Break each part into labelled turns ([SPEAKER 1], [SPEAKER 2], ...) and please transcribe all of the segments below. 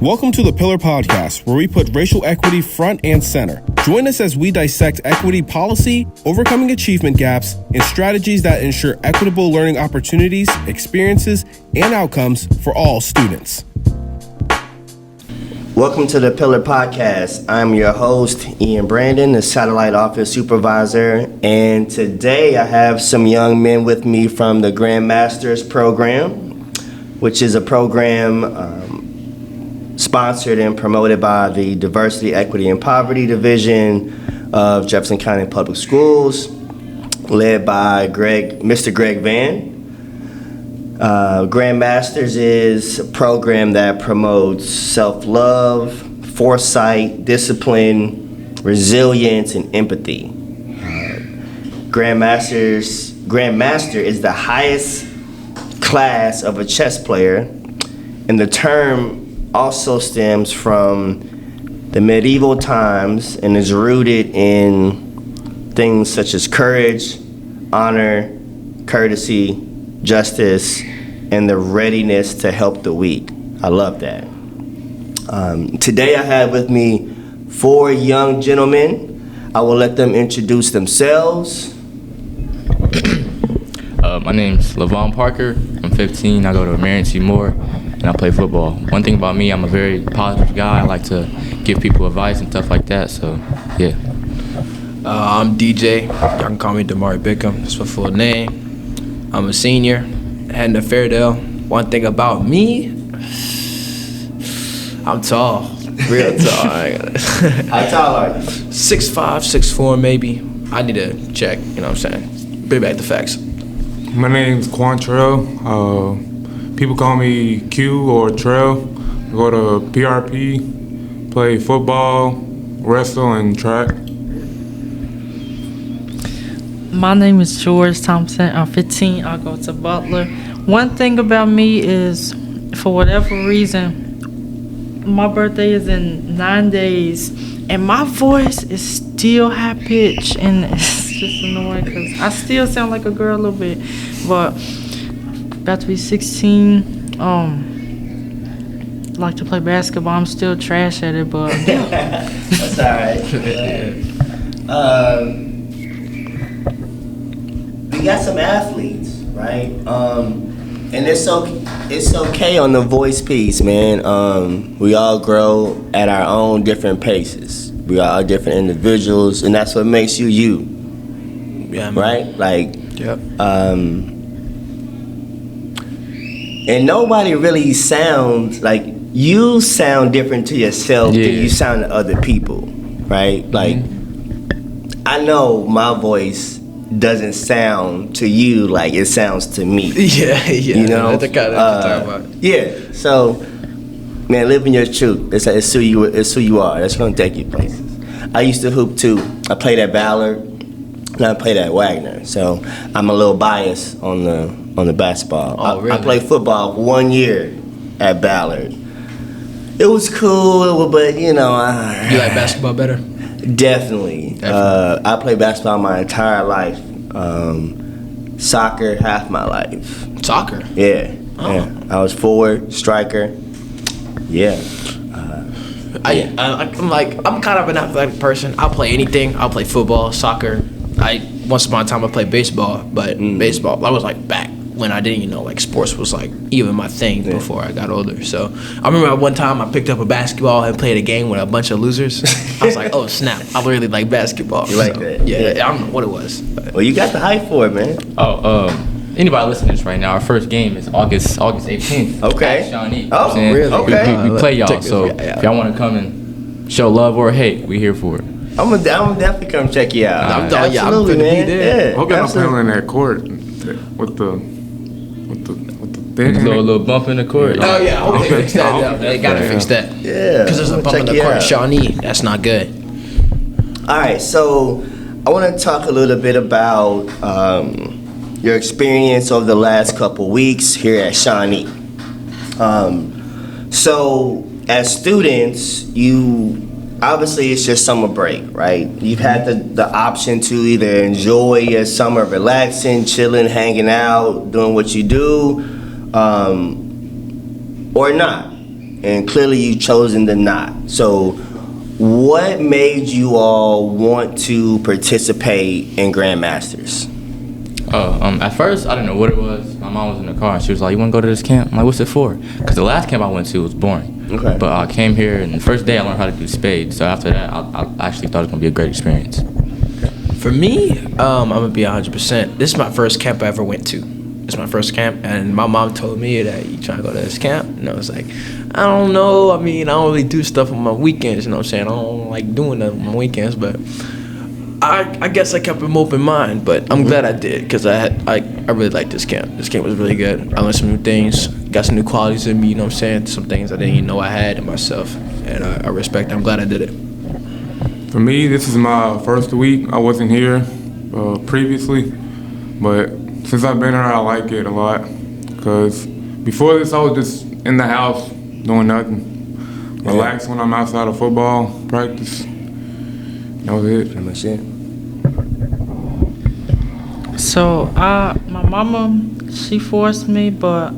[SPEAKER 1] Welcome to the Pillar Podcast, where we put racial equity front and center. Join us as we dissect equity policy, overcoming achievement gaps, and strategies that ensure equitable learning opportunities, experiences, and outcomes for all students.
[SPEAKER 2] Welcome to the Pillar Podcast. I'm your host, Ian Brandon, the Satellite Office Supervisor, and today I have some young men with me from the Grandmasters program, which is a program sponsored and promoted by the Diversity, Equity, and Poverty Division of Jefferson County Public Schools, led by Mr. Greg Van. Grandmasters is a program that promotes self-love, foresight, discipline, resilience, and empathy. Grandmaster is the highest class of a chess player, and the term also stems from the medieval times and is rooted in things such as courage, honor, courtesy, justice, and the readiness to help the weak. I love that. Today I have with me 4 young gentlemen. I will let them introduce themselves.
[SPEAKER 3] My name's Lavon Parker. I'm 15. I go to Marion C. Moore, and I play football. One thing about me, I'm a very positive guy. I like to give people advice and stuff like that, so yeah.
[SPEAKER 4] I'm DJ. Y'all can call me Damari Bickham. That's my full name. I'm a senior, heading to Fairdale. One thing about me, I'm tall. Real tall.
[SPEAKER 2] How tall are you?
[SPEAKER 4] 6'5", 6'4", maybe. I need to check, you know what I'm saying? Bring back the facts.
[SPEAKER 5] My name's Quantrell. People call me Q or Trell. I go to PRP, play football, wrestle, and track.
[SPEAKER 6] My name is George Thompson. I'm 15. I go to Butler. One thing about me is, for whatever reason, my birthday is in 9 days, and my voice is still high pitched, and it's just annoying because I still sound like a girl a little bit. But about to be 16. Like to play basketball. I'm still trash at it, but
[SPEAKER 2] That's all right. We got some athletes, right? And it's okay on the voice piece, man. We all grow at our own different paces. We are different individuals, and that's what makes you you.
[SPEAKER 4] Yeah, man.
[SPEAKER 2] Right? Like,
[SPEAKER 4] Yep.
[SPEAKER 2] And nobody really sounds like you sound different to yourself than you sound to other people, right? Like, I know my voice doesn't sound to you like it sounds to me.
[SPEAKER 4] Yeah.
[SPEAKER 2] You know?
[SPEAKER 4] That's the kind of talking about.
[SPEAKER 2] Yeah. So, man, living your truth. It's who you are. That's gonna take you places. I used to hoop too. I played at Ballard and I played at Wagner. So I'm a little biased on the basketball.
[SPEAKER 4] Oh, really?
[SPEAKER 2] I played football 1 year at Ballard. It was cool, but you know,
[SPEAKER 4] You like basketball better?
[SPEAKER 2] Definitely. I played basketball my entire life. Soccer, half my life.
[SPEAKER 4] Soccer?
[SPEAKER 2] Yeah.
[SPEAKER 4] Oh.
[SPEAKER 2] Yeah. I was forward, striker. Yeah.
[SPEAKER 4] I'm kind of an athletic person. I'll play anything. I'll play football, soccer. Once upon a time I played baseball, but baseball, I was like back when I didn't even know like sports was like even my thing before I got older. So I remember one time I picked up a basketball and played a game with a bunch of losers. I was like, oh snap, I really like basketball.
[SPEAKER 2] You like that?
[SPEAKER 4] Yeah,
[SPEAKER 2] Yeah.
[SPEAKER 4] I don't know what it was. But.
[SPEAKER 2] Well, you got the height for it, man.
[SPEAKER 3] Anybody listening to this right now, our first game is August 18th.
[SPEAKER 2] Okay.
[SPEAKER 3] At Shawnee.
[SPEAKER 2] Oh,
[SPEAKER 4] really?
[SPEAKER 2] Okay.
[SPEAKER 3] We play y'all,
[SPEAKER 4] Check this,
[SPEAKER 3] so
[SPEAKER 4] yeah.
[SPEAKER 3] if y'all want to come and show love or hate, we here for it.
[SPEAKER 2] I'm gonna definitely come check you out.
[SPEAKER 4] I'm
[SPEAKER 2] Absolutely,
[SPEAKER 4] finna be
[SPEAKER 2] man.
[SPEAKER 4] there.
[SPEAKER 2] Yeah.
[SPEAKER 5] Hope y'all not
[SPEAKER 2] absolutely.
[SPEAKER 5] playing in that court with the thing.
[SPEAKER 3] Little bump in the court.
[SPEAKER 4] Oh yeah, I hope they
[SPEAKER 5] Okay.
[SPEAKER 4] fix that. Yeah, they gotta fix that.
[SPEAKER 2] Yeah.
[SPEAKER 4] Because there's a
[SPEAKER 2] I'm
[SPEAKER 4] bump
[SPEAKER 2] gonna
[SPEAKER 4] in the
[SPEAKER 2] check
[SPEAKER 4] court
[SPEAKER 2] you
[SPEAKER 4] at
[SPEAKER 2] out.
[SPEAKER 4] Shawnee. That's not good.
[SPEAKER 2] All right, so I want to talk a little bit about your experience over the last couple weeks here at Shawnee. So as students, you obviously it's your summer break, right? You've had the option to either enjoy your summer relaxing, chilling, hanging out, doing what you do, or not. and clearly you've chosen to not. So, what made you all want to participate in Grandmasters?
[SPEAKER 3] At first, I didn't know what it was. My mom was in the car, and she was like, "You want to go to this camp?" I'm like, "What's it for?" Because the last camp I went to was boring.
[SPEAKER 2] Okay.
[SPEAKER 3] But I came here, and the first day I learned how to do spades. So after that, I actually thought it was going to be a great experience.
[SPEAKER 4] For me, I'm gonna be 100%. This is my first camp I ever went to. It's my first camp, and my mom told me that you trying to go to this camp, and I was like, I don't know. I mean, I don't really do stuff on my weekends. You know what I'm saying? I don't like doing that on my weekends, but I guess I kept an open mind. But I'm glad I did because I really liked this camp. This camp was really good. I learned some new things, got some new qualities in me. You know what I'm saying? Some things I didn't even know I had in myself, and I respect it. I'm glad I did it.
[SPEAKER 5] For me, this is my first week. I wasn't here previously, but since I've been here, I like it a lot. Because before this, I was just in the house doing nothing. Relax when I'm outside of football practice. That was it.
[SPEAKER 2] Pretty much it.
[SPEAKER 6] So my mama, she forced me, but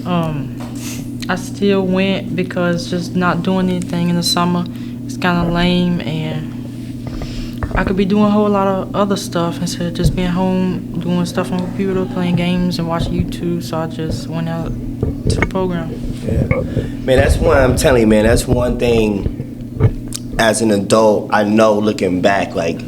[SPEAKER 6] I still went because just not doing anything in the summer, it's kind of lame, and I could be doing a whole lot of other stuff instead of just being home doing stuff on the computer, playing games and watching YouTube. So I just went out to the program.
[SPEAKER 2] Yeah. Man, that's one, I'm telling you, man, that's one thing as an adult, I know looking back, like,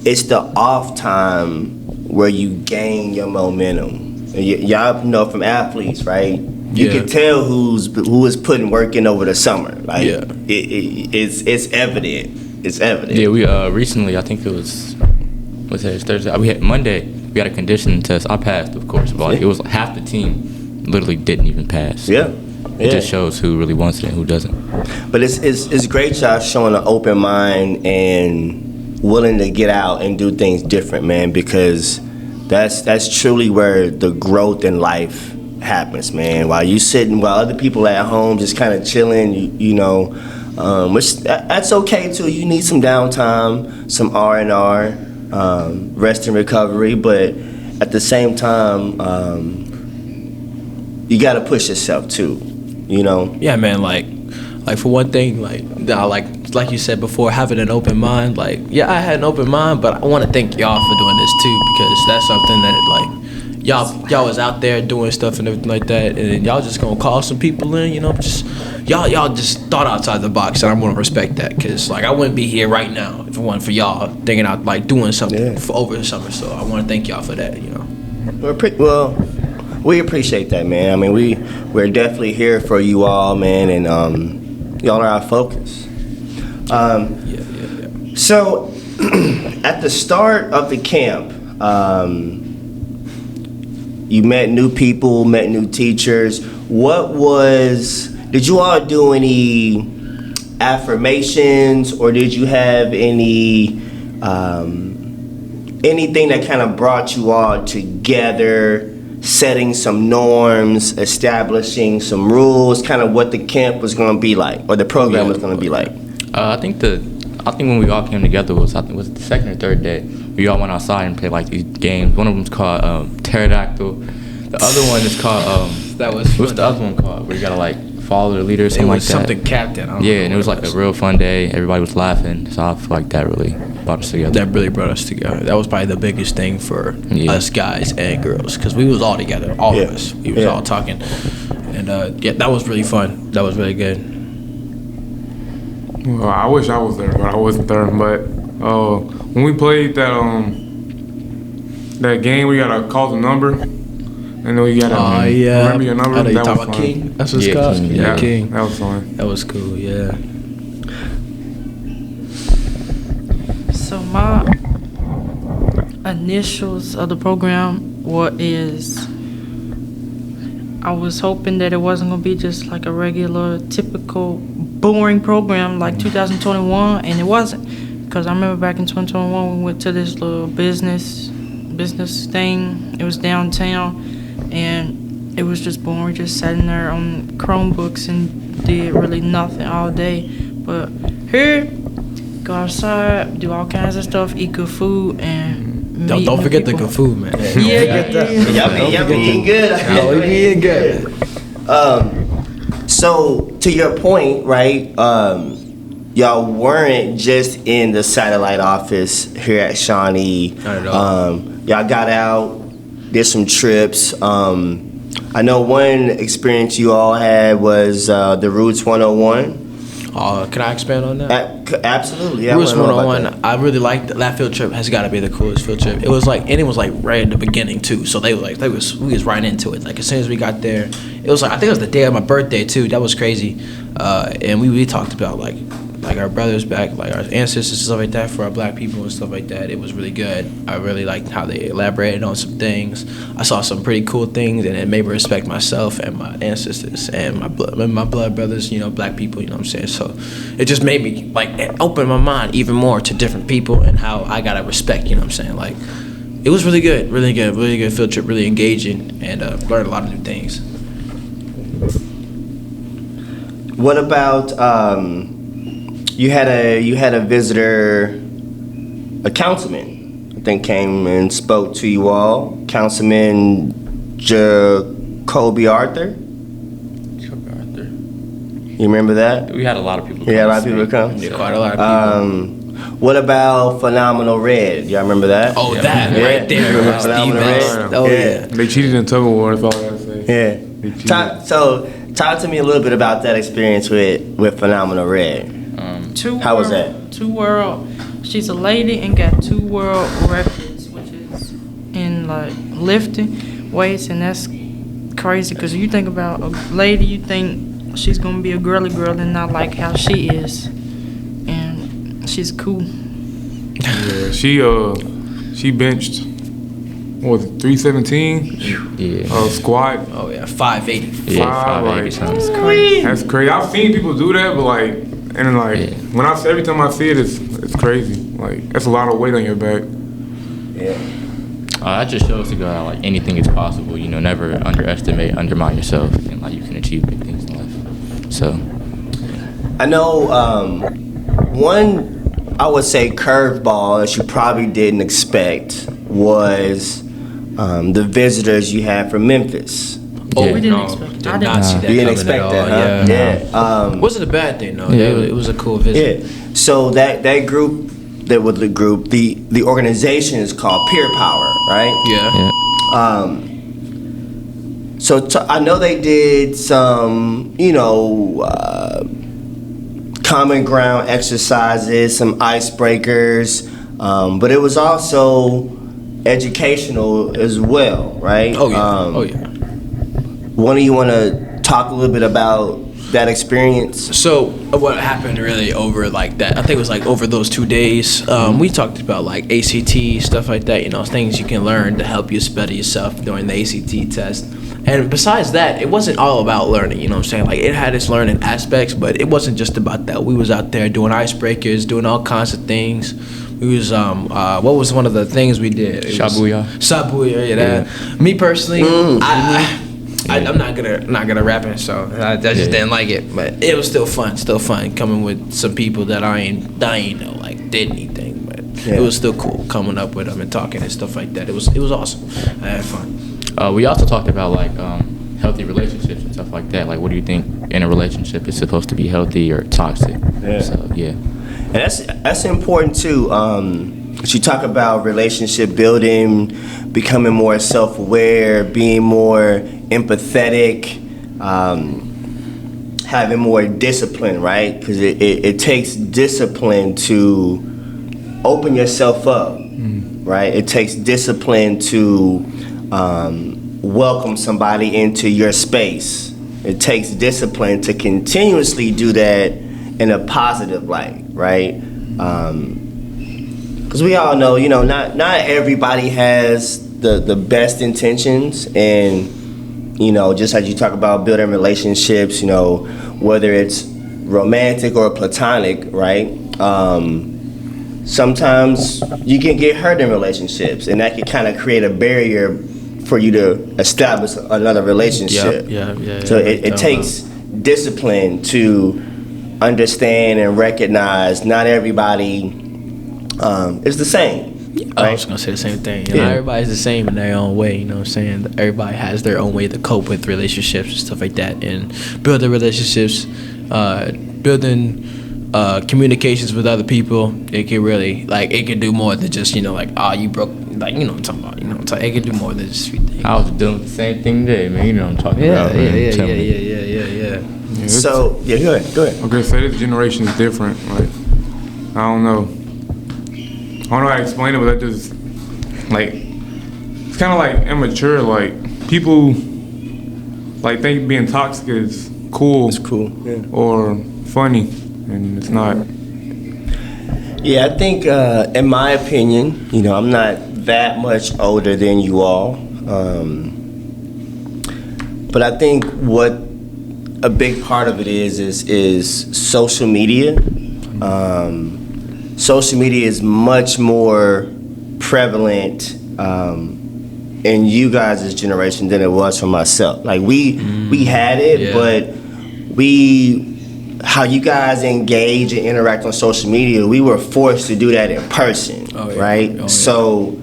[SPEAKER 2] it's the off time where you gain your momentum. Y'all know from athletes, right? You
[SPEAKER 4] Yeah.
[SPEAKER 2] can tell who is putting work in over the summer. Like,
[SPEAKER 4] Yeah.
[SPEAKER 2] it's evident. It's evident.
[SPEAKER 3] Yeah, we recently, I think it was, what's that, it's Thursday. We had Monday. We had a conditioning test. I passed, of course, but like, it was half the team literally didn't even pass.
[SPEAKER 2] Yeah.
[SPEAKER 3] It just shows who really wants it and who doesn't.
[SPEAKER 2] But it's great y'all showing an open mind and willing to get out and do things different, man, because that's truly where the growth in life happens, man. While other people at home just kind of chilling, you know, which that's okay too. You need some downtime, some R&R, rest and recovery, but at the same time, you got to push yourself too. You know?
[SPEAKER 4] Yeah, man. Like for one thing, like you said before, having an open mind. Like, yeah, I had an open mind, but I want to thank y'all for doing this too, because that's something that like y'all was out there doing stuff and everything like that, and then y'all just gonna call some people in, you know, just y'all just thought outside the box, and I want to respect that, because like I wouldn't be here right now if it wasn't for y'all thinking out like doing something for over the summer. So I want to thank y'all for that, you know.
[SPEAKER 2] Well, we appreciate that, man. I mean, we're definitely here for you all, man, and y'all are our focus. So, at the start of the camp, you met new people, met new teachers. Did you all do any affirmations, or did you have any anything that kind of brought you all together, setting some norms, establishing some rules, kind of what the camp was going to be like, or the program was going to be like?
[SPEAKER 3] I think when we all came together was it the second or third day. We all went outside and played like these games. One of them's called Pterodactyl. The other one is called what's the other one called? Where you gotta like follow the leader or something like that.
[SPEAKER 4] Something captain. I don't know
[SPEAKER 3] And it was like a real fun day. Everybody was laughing, so I feel like that really brought us together.
[SPEAKER 4] That really brought us together. That was probably the biggest thing for us guys and girls, because we was all together, all of us. We was all talking, and that was really fun. That was really good.
[SPEAKER 5] Well, I wish I was there, but I wasn't there. But when we played that game, we gotta call the number, and then we gotta remember your number.
[SPEAKER 4] That
[SPEAKER 5] was
[SPEAKER 4] fun.
[SPEAKER 5] fun.
[SPEAKER 4] King. That's what it's called.
[SPEAKER 3] King.
[SPEAKER 4] Yeah, King.
[SPEAKER 5] That was fun.
[SPEAKER 4] That was cool. Yeah.
[SPEAKER 6] So my initials of the program I was hoping that it wasn't gonna be just like a regular, typical, boring program like 2021, and it wasn't. Because I remember back in 2021, we went to this little business thing. It was downtown, and it was just boring. We just sat in there on Chromebooks and did really nothing all day. But here, go outside, do all kinds of stuff, eat good food, and
[SPEAKER 4] Don't forget the good food, man.
[SPEAKER 6] Yeah.
[SPEAKER 2] Y'all be eating good.
[SPEAKER 4] Oh, we eating good.
[SPEAKER 2] So to your point, right? Y'all weren't just in the satellite office here at Shawnee.
[SPEAKER 4] Not at all.
[SPEAKER 2] Y'all got out, did some trips. I know one experience you all had was the Roots 101.
[SPEAKER 4] Can I expand on that?
[SPEAKER 2] Absolutely. Yeah,
[SPEAKER 4] Roots
[SPEAKER 2] I wanna know about
[SPEAKER 4] 101, I really liked that field trip. Has got to be the coolest field trip. It was like, and it was like right at the beginning too. So we was right into it. Like as soon as we got there, it was like, I think it was the day of my birthday too. That was crazy. And we talked about like our brothers back, like our ancestors and stuff like that for our black people and stuff like that. It was really good. I really liked how they elaborated on some things. I saw some pretty cool things, and it made me respect myself and my ancestors and my blood brothers, you know, black people, you know what I'm saying? So it just made me, like, it opened my mind even more to different people and how I gotta respect, you know what I'm saying? Like, it was really good field trip, really engaging, and learned a lot of new things.
[SPEAKER 2] What about you had a visitor, a councilman, I think, came and spoke to you all. Councilman Jacoby Arthur. You remember that?
[SPEAKER 3] We had a lot of people.
[SPEAKER 2] Yeah, a lot of people come.
[SPEAKER 4] Yeah, quite a lot of people.
[SPEAKER 2] What about Phenomenal Red? Y'all remember that?
[SPEAKER 4] Oh, that
[SPEAKER 2] Yeah.
[SPEAKER 4] right there.
[SPEAKER 2] Remember
[SPEAKER 4] Steve
[SPEAKER 2] Phenomenal
[SPEAKER 4] Best.
[SPEAKER 2] Red?
[SPEAKER 4] Oh,
[SPEAKER 2] Yeah.
[SPEAKER 4] yeah.
[SPEAKER 5] They cheated in tug of war. That's all I gotta say.
[SPEAKER 2] Yeah.
[SPEAKER 5] They cheated.
[SPEAKER 2] Talk to me a little bit about that experience with Phenomenal Red. How was that?
[SPEAKER 6] 2 world. She's a lady and got 2 world records, which is in like lifting weights, and that's crazy because you think about a lady, you think she's gonna be a girly girl and not like how she is, and she's cool.
[SPEAKER 5] Yeah, she benched, what was it, 317?
[SPEAKER 3] Yeah.
[SPEAKER 5] Squat.
[SPEAKER 4] Oh, yeah. 580.
[SPEAKER 3] Yeah,
[SPEAKER 5] Five,
[SPEAKER 3] 580
[SPEAKER 5] like,
[SPEAKER 3] something.
[SPEAKER 5] That's crazy. I've seen people do that, but like, and then like,
[SPEAKER 3] Yeah.
[SPEAKER 5] when every time I see it, it's crazy. Like, that's a lot of weight on your back.
[SPEAKER 2] Yeah.
[SPEAKER 3] That just shows to go out like anything is possible. You know, never undermine yourself, and like you can achieve big things in life. So,
[SPEAKER 2] I know one, I would say, curveball that you probably didn't expect was the visitors you had from Memphis.
[SPEAKER 4] Oh,
[SPEAKER 3] Yeah.
[SPEAKER 6] We didn't
[SPEAKER 4] no,
[SPEAKER 6] expect it.
[SPEAKER 4] did
[SPEAKER 6] I didn't
[SPEAKER 4] not see that
[SPEAKER 2] You didn't
[SPEAKER 4] coming
[SPEAKER 2] expect
[SPEAKER 4] at all.
[SPEAKER 2] that, huh?
[SPEAKER 4] Yeah.
[SPEAKER 2] Yeah.
[SPEAKER 4] Wasn't a bad thing, though.
[SPEAKER 3] Yeah.
[SPEAKER 4] It was a cool visit.
[SPEAKER 2] Yeah. So that group, the organization is called Peer Power, right?
[SPEAKER 4] Yeah.
[SPEAKER 3] yeah.
[SPEAKER 2] So I know they did some, common ground exercises, some icebreakers, but it was also educational as well, right?
[SPEAKER 4] Oh, yeah.
[SPEAKER 2] One of you want to talk a little bit about that experience?
[SPEAKER 4] So what happened really over like that, I think it was like over those 2 days, we talked about like ACT, stuff like that, you know, things you can learn to help you better yourself during the ACT test. And besides that, it wasn't all about learning, you know what I'm saying? Like, it had its learning aspects, but it wasn't just about that. We was out there doing icebreakers, doing all kinds of things. We was, what was one of the things we did? It was-
[SPEAKER 3] Shabuya.
[SPEAKER 4] Shabuya, yeah. That. Me personally, I'm not gonna rap it, so I just didn't like it. But it was still fun coming with some people that I ain't know like did anything, but it was still cool coming up with them and talking and stuff like that. It was awesome. I had fun.
[SPEAKER 3] We also talked about like healthy relationships and stuff like that. Like, what do you think in a relationship is supposed to be healthy or toxic?
[SPEAKER 2] Yeah.
[SPEAKER 3] So yeah.
[SPEAKER 2] And that's important too. You talk about relationship building, becoming more self-aware, being more empathetic, having more discipline, right? Because it takes discipline to open yourself up, right? It takes discipline to welcome somebody into your space. It takes discipline to continuously do that in a positive light, right? Because we all know, not everybody has the best intentions, and just as you talk about building relationships, whether it's romantic or platonic, right? Sometimes you can get hurt in relationships, and that can kind of create a barrier for you to establish another relationship.
[SPEAKER 4] Yeah.
[SPEAKER 2] So it takes discipline to understand and recognize not everybody is the same,
[SPEAKER 4] I was gonna say the same thing. You know, everybody's the same in their own way. You know what I'm saying? Everybody has their own way to cope with relationships and stuff like that, and building relationships, building communications with other people. It can really it can do more than just you broke. Like, you know what I'm talking about. You know what I'm talking. It can do more than just sweet things.
[SPEAKER 3] I was doing the same thing today, man. You know what I'm talking about. Man.
[SPEAKER 5] Yeah,
[SPEAKER 2] So go ahead.
[SPEAKER 5] Okay, so this generation is different. Like, I don't know how to explain it, but that just it's kind of like immature. Like, people think being toxic is cool.
[SPEAKER 2] It's cool. Yeah.
[SPEAKER 5] Or funny, and it's not.
[SPEAKER 2] Yeah, I think, in my opinion, I'm not that much older than you all, but I think what a big part of it is social media. Social media is much more prevalent in you guys' generation than it was for myself. Like, we had it, but how you guys engage and interact on social media, we were forced to do that in person, right? So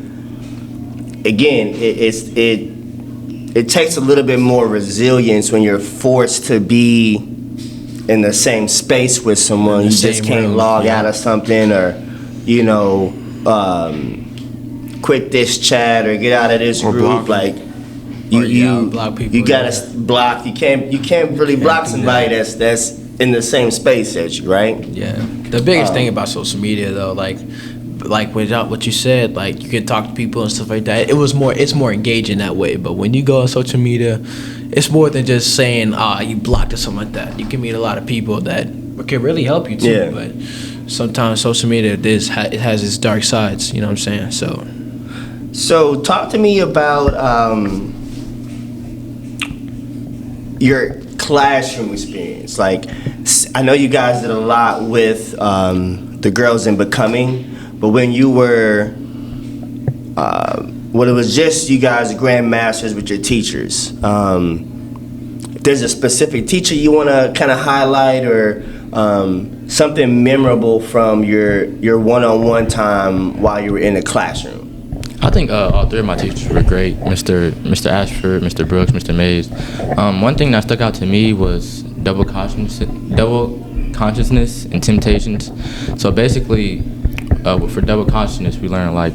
[SPEAKER 2] again, it takes a little bit more resilience when you're forced to be in the same space with someone. You just can't log out of something, or quit this chat or get out of this group. Block. You
[SPEAKER 4] block people.
[SPEAKER 2] You gotta block. You can't really block somebody that's in the same space as you, right?
[SPEAKER 4] Yeah. The biggest thing about social media, though, like without what you said, like, you can talk to people and stuff like that. It's more engaging that way. But when you go on social media, it's more than just saying, you blocked or something like that. You can meet a lot of people that can really help you too.
[SPEAKER 2] Yeah.
[SPEAKER 4] But sometimes social media it has its dark sides. You know what I'm saying?
[SPEAKER 2] So talk to me about your classroom experience. Like, I know you guys did a lot with the Girls in Becoming, but when you were, when it was just you guys Grand Masters with your teachers, if there's a specific teacher you want to kind of highlight, or something memorable from your one-on-one time while you were in the classroom?
[SPEAKER 3] I think all three of my teachers were great. Mr. Ashford, Mr. Brooks, Mr. Mays. One thing that stuck out to me was double consciousness and temptations. So basically, for double consciousness, we learn right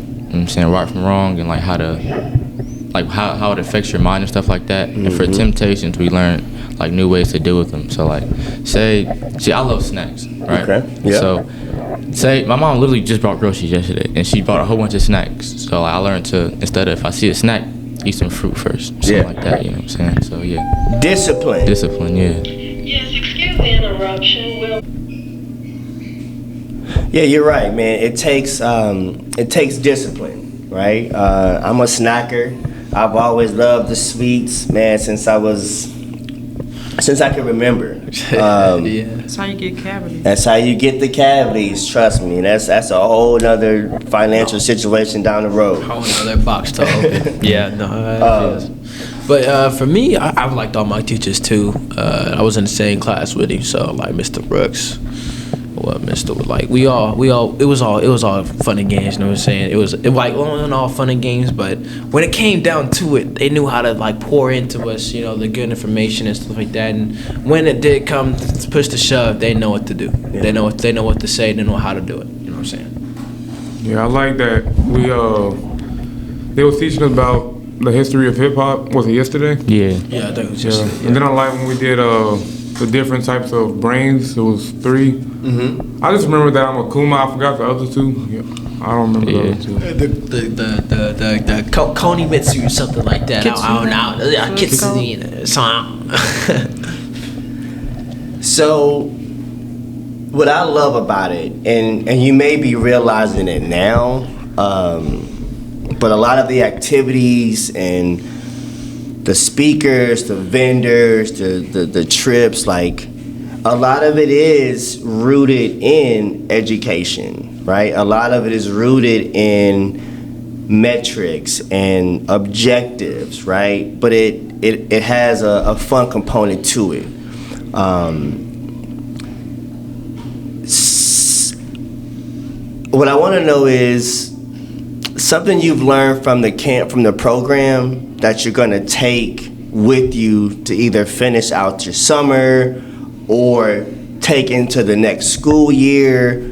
[SPEAKER 3] from wrong, and how it affects your mind and stuff like that. Mm-hmm. And for temptations, we learn new ways to deal with them. So I love snacks, right?
[SPEAKER 2] Okay. Yeah.
[SPEAKER 3] So say my mom literally just brought groceries yesterday, and she bought a whole bunch of snacks. So I learned to, instead of, if I see a snack, eat some fruit first, something like that. You know what I'm saying? So yeah.
[SPEAKER 2] Discipline,
[SPEAKER 3] yeah.
[SPEAKER 7] Yes, excuse the interruption.
[SPEAKER 2] Yeah, you're right, man. It takes discipline, right? I'm a snacker. I've always loved the sweets, man, since I can remember.
[SPEAKER 6] That's how you get cavities.
[SPEAKER 2] That's how you get the cavities. Trust me. That's a whole other financial situation down the road.
[SPEAKER 4] Whole other box to open. But for me, I've liked all my teachers too. I was in the same class with him, so Mr. Brooks. It was all fun and games. You know what I'm saying? It wasn't all fun and games, but when it came down to it, they knew how to pour into us, the good information and stuff like that. And when it did come to push to shove, they know what to do. Yeah. They know what to say. They know how to do it. You know what I'm saying?
[SPEAKER 5] Yeah, I like that. They was teaching us about the history of hip hop. Was it yesterday?
[SPEAKER 3] Yeah.
[SPEAKER 4] Yeah, I think it was yesterday.
[SPEAKER 5] Yeah. And then I like when we did the different types of brains. It was 3. Mm-hmm. I just remember that I'm a Kuma. I forgot the other 2. Yeah. I don't remember the other 2.
[SPEAKER 4] The Konimitsu or something like that. Kitsune.
[SPEAKER 2] So, what I love about it, and you may be realizing it now, but a lot of the activities and the speakers, the vendors, the trips, a lot of it is rooted in education, right? A lot of it is rooted in metrics and objectives, right? But it has a fun component to it. What I want to know is, something you've learned from the camp, from the program, that you're gonna take with you to either finish out your summer or take into the next school year?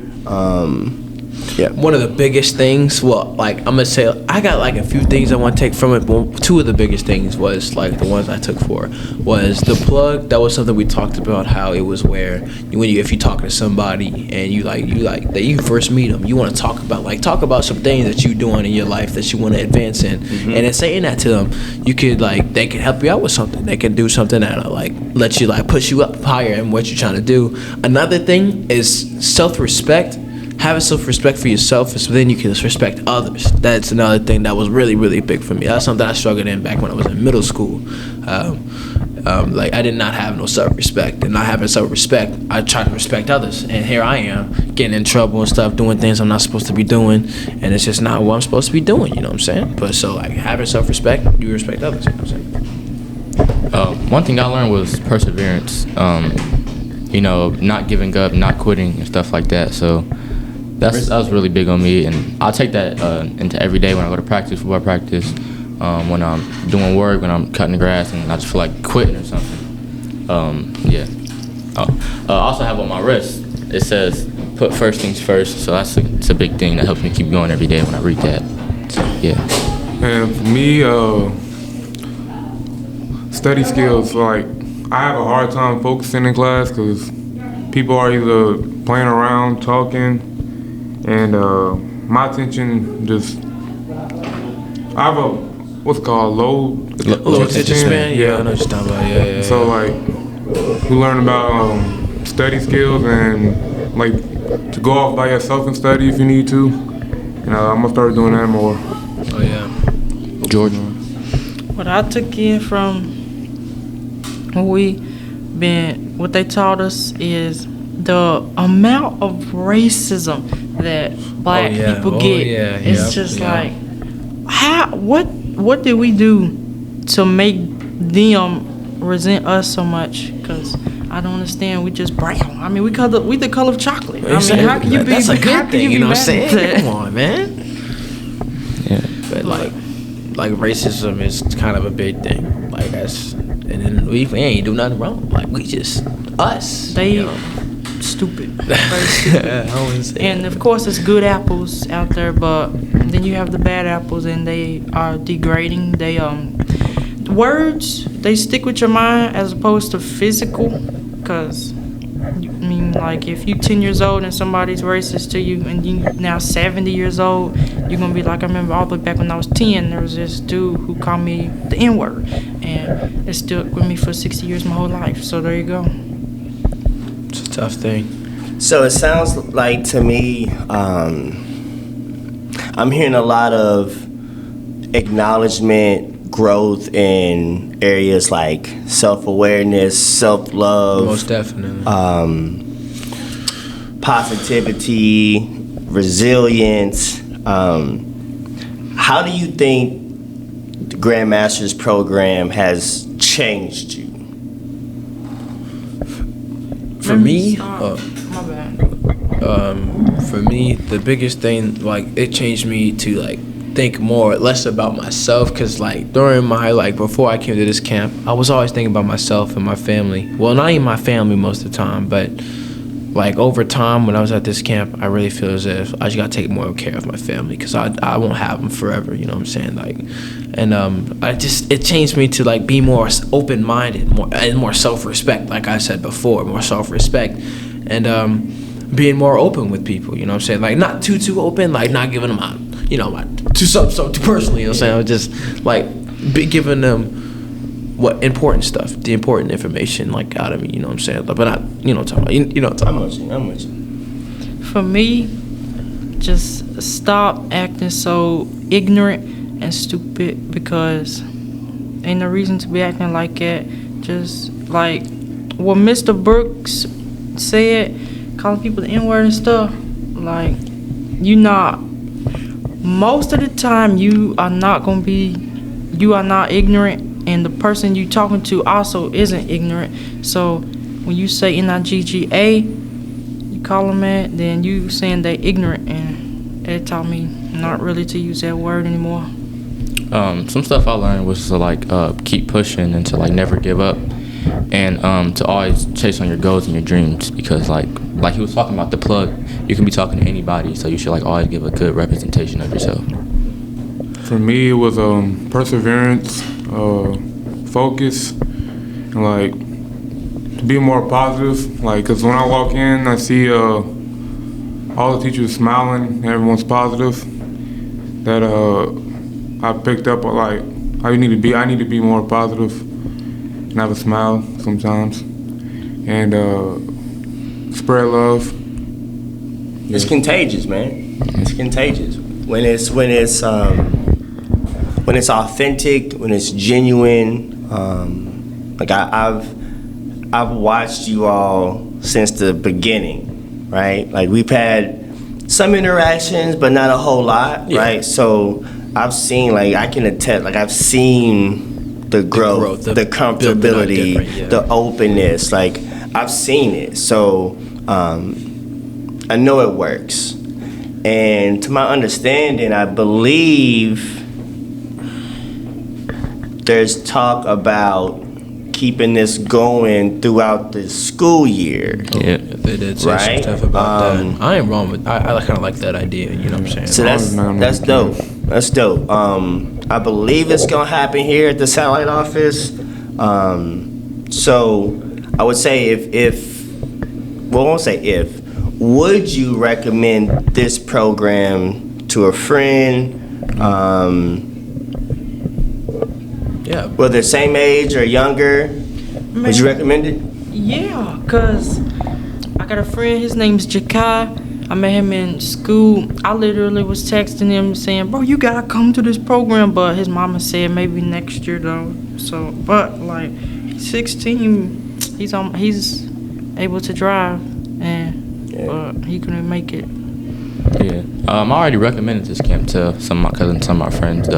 [SPEAKER 4] One of the biggest things, well, like I'm gonna say, I got like a few things I want to take from it. Well, two of the biggest things was like the ones I took for was the plug. That was something we talked about, how it was where if you talk to somebody and you that you first meet them, you want to talk about some things that you're doing in your life that you want to advance in, and in saying that to them, you could they could help you out with something. They can do something that let you push you up higher in what you're trying to do. Another thing is self-respect. Having self-respect for yourself, so then you can respect others. That's another thing that was really, really big for me. That's something I struggled in back when I was in middle school. I did not have no self-respect, and not having self-respect, I tried to respect others, and here I am getting in trouble and stuff, doing things I'm not supposed to be doing, and it's just not what I'm supposed to be doing. You know what I'm saying? But so having self-respect, you respect others. You know what I'm saying?
[SPEAKER 3] One thing I learned was perseverance. Not giving up, not quitting, and stuff like that. So. That was really big on me, and I'll take that into every day when I go to practice, football practice, when I'm doing work, when I'm cutting the grass, and I just feel like quitting or something. I also have on my wrist, it says, put first things first, so it's a big thing that helps me keep going every day when I read that. So, yeah.
[SPEAKER 5] And for me, study skills, I have a hard time focusing in class because people are either playing around, talking, and my attention I have a what's called low
[SPEAKER 4] attention span. Yeah, I know what you're talking about. Yeah.
[SPEAKER 5] So we learn about study skills and to go off by yourself and study if you need to. And I'm gonna start doing that more.
[SPEAKER 4] Oh yeah,
[SPEAKER 3] George.
[SPEAKER 6] What I took in from what they taught us is the amount of racism that black people get. It's just what did we do to make them resent us so much? Because I don't understand. We just brown. I mean, we the color of chocolate.
[SPEAKER 4] Exactly.
[SPEAKER 6] I mean, how can you be?
[SPEAKER 4] That's a good thing. You know what I'm saying? Come on, man.
[SPEAKER 3] Yeah.
[SPEAKER 4] But racism is kind of a big thing. And then we ain't do nothing wrong. We just us.
[SPEAKER 6] They stupid. Very stupid. And of course, there's good apples out there, but then you have the bad apples, and they are degrading. Words, they stick with your mind as opposed to physical. Because if you're 10 years old and somebody's racist to you, and you now 70 years old, you're gonna be like, I remember all the way back when I was 10, there was this dude who called me the N-word, and it stuck with me for 60 years, my whole life. So there you go.
[SPEAKER 4] It's a tough thing.
[SPEAKER 2] So it sounds like to me, I'm hearing a lot of acknowledgement, growth in areas like self-awareness, self-love.
[SPEAKER 4] Most definitely.
[SPEAKER 2] Positivity, resilience. How do you think the Grandmasters program has changed you?
[SPEAKER 4] For me,
[SPEAKER 6] my bad.
[SPEAKER 4] For me, the biggest thing, it changed me to think less about myself, because during my before I came to this camp, I was always thinking about myself and my family. Well, not even my family most of the time, but over time when I was at this camp, I really feel as if I just gotta take more care of my family, because I won't have them forever. You know what I'm saying? It changed me to be more open-minded, more self-respect. Like I said before, more self-respect, and being more open with people. You know what I'm saying? Not too open, not giving them out. Too personally, you know what I'm saying? Just giving them the important information out of me, you know what I'm saying? But not, talking about,
[SPEAKER 2] I'm with you.
[SPEAKER 6] For me, just stop acting so ignorant and stupid, because ain't no reason to be acting like that. Just what Mr. Brooks said, calling people the N-word and stuff, most of the time you are not ignorant, and the person you talking to also isn't ignorant. So when you say N-I-G-G-A, you call them that, then you saying they ignorant, and it taught me not really to use that word anymore.
[SPEAKER 3] Some stuff I learned was to like keep pushing and to like never give up, and to always chase on your goals and your dreams, because like he was talking about the plug, you can be talking to anybody, so you should like always give a good representation of yourself.
[SPEAKER 5] For me, it was perseverance, focus, and like to be more positive. Like, cause when I walk in, I see all the teachers smiling, everyone's positive. That I picked up like I need to be more positive and have a smile sometimes, and spread love.
[SPEAKER 2] It's contagious, man. It's contagious. When it's authentic, when it's genuine. Like I've watched you all since the beginning, right? Like we've had some interactions, but not a whole lot, right? So I've seen, like I can attest, like I've seen the growth, the comfortability, the openness. Like I've seen it, so I know it works. And to my understanding, I believe there's talk about keeping this going throughout the school year.
[SPEAKER 3] Yeah,
[SPEAKER 4] they did say some stuff about that. I ain't wrong with. I kind of like that idea. You know what I'm saying?
[SPEAKER 2] So that's dope. That's dope. I believe it's gonna happen here at the satellite office. So I would say I won't say if. Would you recommend this program to a friend?
[SPEAKER 4] Yeah.
[SPEAKER 2] Whether same age or younger, would you recommend it?
[SPEAKER 6] Yeah, cause I got a friend. His name's Jakai. I met him in school. I literally was texting him saying, "Bro, you gotta come to this program." But his mama said maybe next year though. So, but like, he's 16. He's able to drive, but he couldn't make it.
[SPEAKER 3] Yeah, I already recommended this camp to some of my cousins, some of my friends.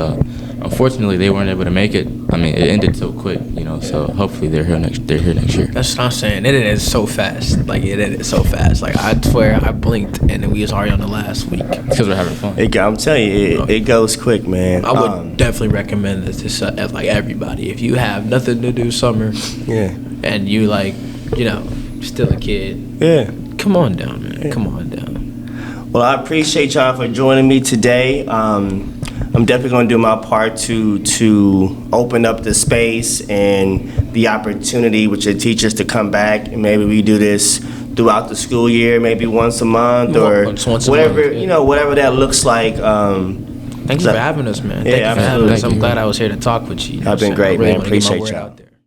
[SPEAKER 3] Unfortunately, they weren't able to make it. I mean, it ended so quick, you know. So hopefully they're here next year.
[SPEAKER 4] That's what I'm saying. It ended so fast. Like it ended so fast. Like I swear, I blinked and then we was already on the last week.
[SPEAKER 3] Because we're having fun.
[SPEAKER 2] I'm telling you, it goes quick, man.
[SPEAKER 4] I would definitely recommend this to like everybody. If you have nothing to do summer, and you like, you know, still a kid, come on down, man. Come on down.
[SPEAKER 2] Well, I appreciate y'all for joining me today. I'm definitely going to do my part to open up the space and the opportunity with your teachers to come back, and maybe we do this throughout the school year, maybe once a month or whatever, you know, whatever that looks like.
[SPEAKER 4] Thank you for having us, man. Thank you for having us. I'm glad I was here to talk with you.
[SPEAKER 2] I've been great, man. Appreciate y'all.